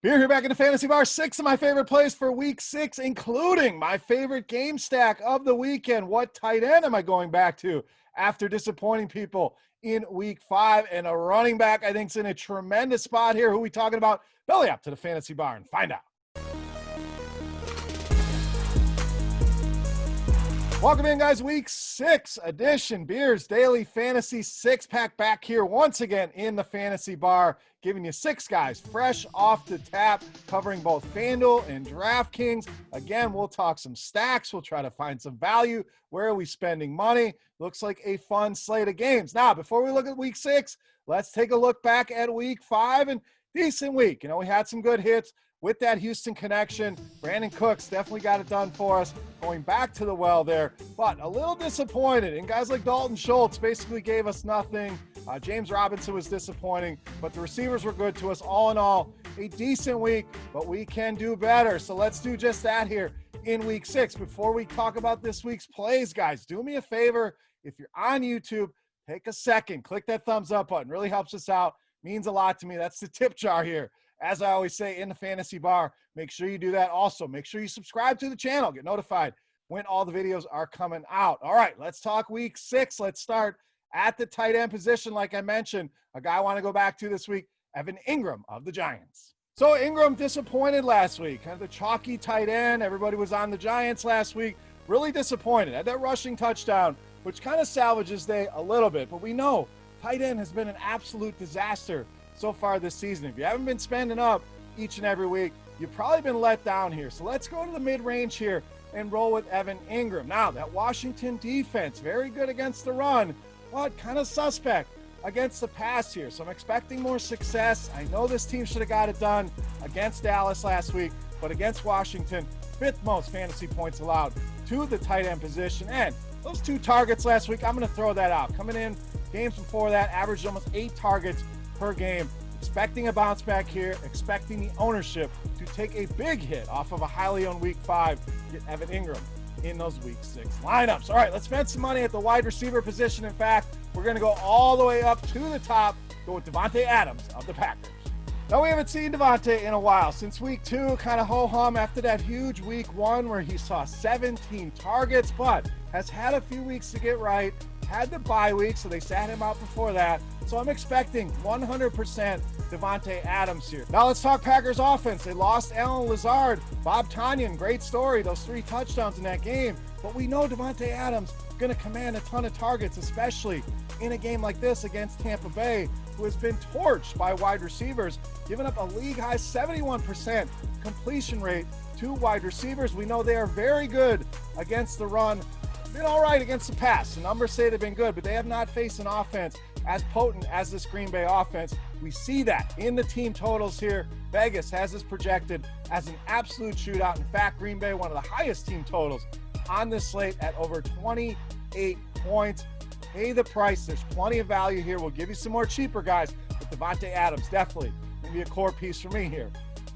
Beer here back in the Fantasy Bar. 6 of my favorite plays for week 6, including my favorite game stack of the weekend. What tight end am I going back to after disappointing people in week 5? And a running back I think is in a tremendous spot here. Who are we talking about? Belly up to the Fantasy Bar and find out. Welcome in, guys. Week 6 edition Beers Daily Fantasy 6-pack back here once again in the Fantasy Bar, giving you 6 guys fresh off the tap, covering both FanDuel and DraftKings. Again, we'll talk some stacks. We'll try to find some value. Where are we spending money? Looks like a fun slate of games. Now, before we look at week 6, let's take a look back at week 5 and decent week. You know, we had some good hits with that Houston connection. Brandon Cooks definitely got it done for us, going back to the well there, but a little disappointed. And guys like Dalton Schultz basically gave us nothing. James Robinson was disappointing, but the receivers were good to us. All in all, a decent week, but we can do better. So let's do just that here in week 6. Before we talk about this week's plays, guys, do me a favor. If you're on YouTube, take a second, click that thumbs up button. Really helps us out. Means a lot to me. That's the tip jar here. As I always say in the Fantasy Bar, make sure you do that. Also, make sure you subscribe to the channel. Get notified when all the videos are coming out. All right, let's talk week 6. Let's start at the tight end position. Like I mentioned, a guy I want to go back to this week, Evan Engram of the Giants. So Engram disappointed last week. Kind of the chalky tight end. Everybody was on the Giants last week. Really disappointed. Had that rushing touchdown, which kind of salvages day a little bit. But we know tight end has been an absolute disaster so far this season. If you haven't been spending up each and every week, you've probably been let down here. So let's go to the mid-range here and roll with Evan Engram. Now, that Washington defense, very good against the run, but kind of suspect against the pass here. So I'm expecting more success. I know this team should have got it done against Dallas last week, but against Washington, 5th most fantasy points allowed to the tight end position. And those 2 targets last week, I'm going to throw that out. Coming in games before that, averaged almost 8 targets per game. Expecting a bounce back here, expecting the ownership to take a big hit off of a highly owned week 5, get Evan Engram in those week 6 lineups. All right, let's spend some money at the wide receiver position. In fact, we're going to go all the way up to the top, go with Davante Adams of the Packers. Now, we haven't seen Davante in a while. Since week 2, kind of ho-hum after that huge week 1 where he saw 17 targets, but has had a few weeks to get right, had the bye week, so they sat him out before that. So I'm expecting 100% Davante Adams here. Now let's talk Packers offense. They lost Allen Lazard, Bob Tonyan, great story, those 3 touchdowns in that game. But we know Davante Adams is going to command a ton of targets, especially in a game like this against Tampa Bay, who has been torched by wide receivers, giving up a league-high 71% completion rate to wide receivers. We know they are very good against the run. Been all right against the pass. The numbers say they've been good, but they have not faced an offense as potent as this Green Bay offense. We see that in the team totals here. Vegas has this projected as an absolute shootout. In fact, Green Bay, one of the highest team totals on this slate at over 28 points. Pay the price. There's plenty of value here. We'll give you some more cheaper guys, but Davante Adams definitely going to be a core piece for me here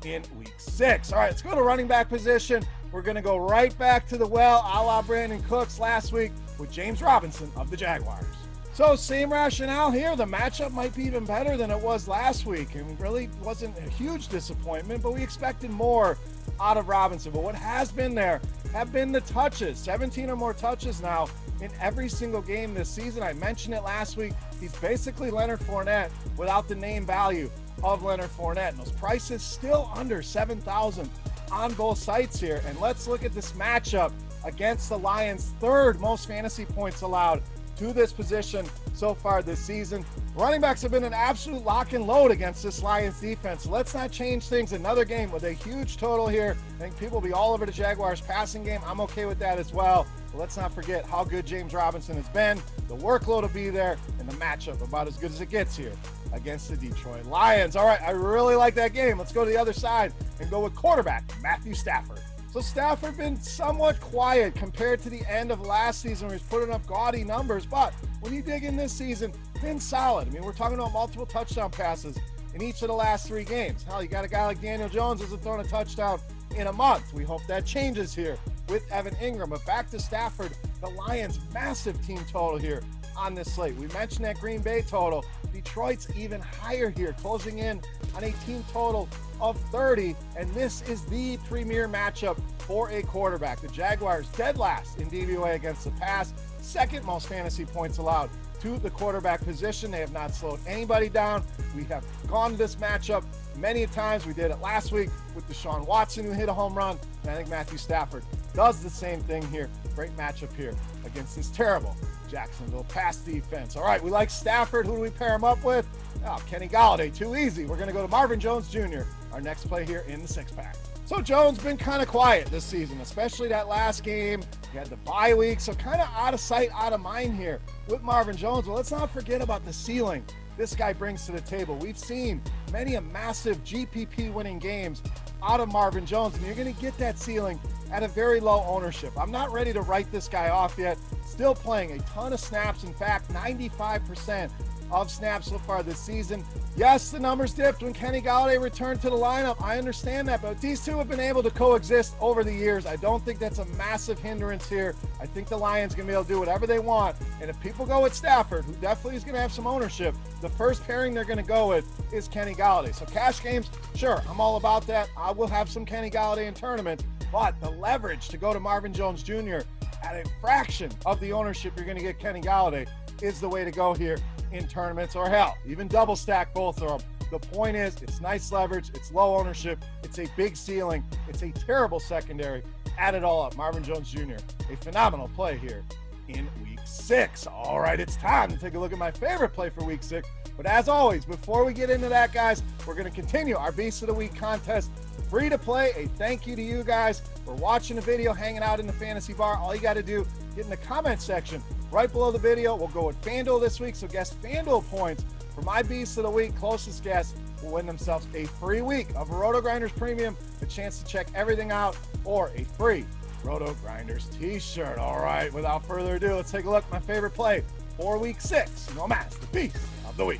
in week 6. All right, let's go to running back position. We're going to go right back to the well, a la Brandon Cooks last week with James Robinson of the Jaguars. So same rationale here. The matchup might be even better than it was last week. And it really wasn't a huge disappointment, but we expected more out of Robinson. But what has been there have been the touches. 17 or more touches now in every single game this season. I mentioned it last week. He's basically Leonard Fournette without the name value of Leonard Fournette. And those prices still under 7,000 on both sites here. And let's look at this matchup against the Lions' 3rd most fantasy points allowed to this position so far this season. Running backs have been an absolute lock and load against this Lions defense. So let's not change things. Another game with a huge total here. I think people will be all over the Jaguars passing game. I'm okay with that as well. But let's not forget how good James Robinson has been. The workload will be there, and the matchup about as good as it gets here against the Detroit Lions. All right, I really like that game. Let's go to the other side and go with quarterback Matthew Stafford. So Stafford been somewhat quiet compared to the end of last season where he's putting up gaudy numbers, but when you dig in this season, been solid. I mean, we're talking about multiple touchdown passes in each of the last 3 games. Hell, you got a guy like Daniel Jones hasn't thrown a touchdown in a month. We hope that changes here with Evan Engram. But back to Stafford, the Lions' massive team total here on this slate. We mentioned that Green Bay total. Detroit's even higher here, closing in on a team total of 30, and this is the premier matchup for a quarterback. The Jaguars dead last in DVOA against the pass, second most fantasy points allowed to the quarterback position. They have not slowed anybody down. We have gone to this matchup many times. We did it last week with Deshaun Watson, who hit a home run, and I think Matthew Stafford does the same thing here. Great matchup here against this terrible Jacksonville pass defense. All right, we like Stafford. Who do we pair him up with? Oh, Kenny Golladay, too easy. We're going to go to Marvin Jones Jr., our next play here in the six-pack. So Jones been kind of quiet this season, especially that last game. He had the bye week, so kind of out of sight, out of mind here with Marvin Jones. But let's not forget about the ceiling this guy brings to the table. We've seen many a massive GPP winning games out of Marvin Jones, and you're going to get that ceiling at a very low ownership. I'm not ready to write this guy off yet. Still playing a ton of snaps. In fact, 95% of snaps so far this season. Yes, the numbers dipped when Kenny Golladay returned to the lineup. I understand that, but these two have been able to coexist over the years. I don't think that's a massive hindrance here. I think the Lions going to be able to do whatever they want. And if people go with Stafford, who definitely is going to have some ownership, the first pairing they're going to go with is Kenny Golladay. So cash games, sure, I'm all about that. I will have some Kenny Golladay in tournaments, but the leverage to go to Marvin Jones Jr. at a fraction of the ownership you're going to get Kenny Golladay is the way to go here in tournaments, or hell, even double stack both of them. The point is, it's nice leverage, it's low ownership, it's a big ceiling, it's a terrible secondary. Add it all up. Marvin Jones Jr., a phenomenal play here in week 6. All right, it's time to take a look at my favorite play for week 6. But as always, before we get into that, guys, we're going to continue our Beast of the Week contest. Free to play. A thank you to you guys for watching the video, hanging out in the fantasy bar. All you got to do, get in the comment section right below the video. We'll go with FanDuel this week, so guess FanDuel points for my Beast of the Week. Closest guess will win themselves a free week of RotoGrinders Premium, a chance to check everything out, or a free RotoGrinders t-shirt. All right, without further ado, let's take a look at my favorite play for week 6. No mass, the Beast of the Week.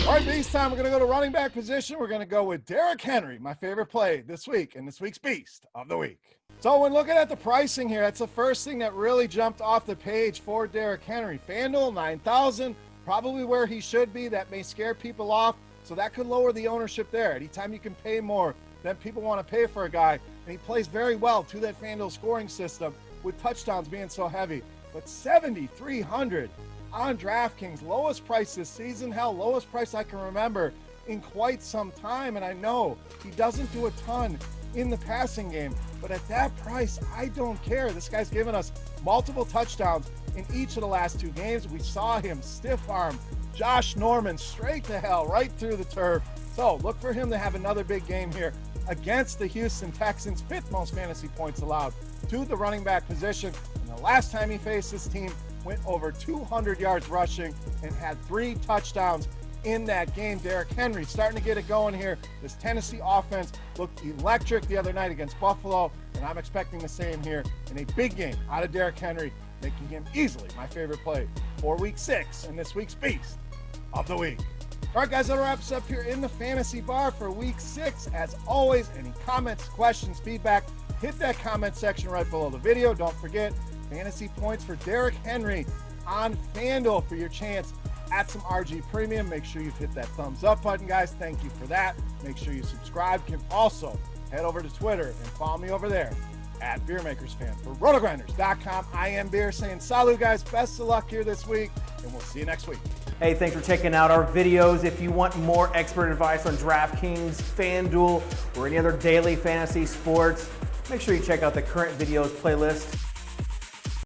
All right, Beast time. We're going to go to running back position. We're going to go with Derrick Henry, my favorite play this week, and this week's Beast of the Week. So when looking at the pricing here, that's the first thing that really jumped off the page for Derrick Henry. FanDuel, 9,000, probably where he should be. That may scare people off, so that could lower the ownership there. Anytime you can pay more than people want to pay for a guy, and he plays very well to that FanDuel scoring system with touchdowns being so heavy. But 7,300 on DraftKings, lowest price this season, hell, lowest price I can remember in quite some time. And I know he doesn't do a ton in the passing game, but at that price, I don't care. This guy's given us multiple touchdowns in each of the last 2 games. We saw him stiff arm Josh Norman straight to hell, right through the turf. So look for him to have another big game here against the Houston Texans, 5th most fantasy points allowed to the running back position. And the last time he faced this team, went over 200 yards rushing and had 3 touchdowns in that game. Derrick Henry starting to get it going here. This Tennessee offense looked electric the other night against Buffalo, and I'm expecting the same here in a big game out of Derrick Henry, making him easily my favorite play for week 6 and this week's Beast of the Week. All right, guys, that wraps up here in the fantasy bar for week 6. As always, any comments, questions, feedback, hit that comment section right below the video. Don't forget, fantasy points for Derrick Henry on FanDuel for your chance at some RG Premium. Make sure you've hit that thumbs up button, guys. Thank you for that. Make sure you subscribe. You can also head over to Twitter and follow me over there at Beermakersfan. For RotoGrinders.com, I am Beer saying salut, guys. Best of luck here this week, and we'll see you next week. Hey, thanks for checking out our videos. If you want more expert advice on DraftKings, FanDuel, or any other daily fantasy sports, make sure you check out the current videos playlist.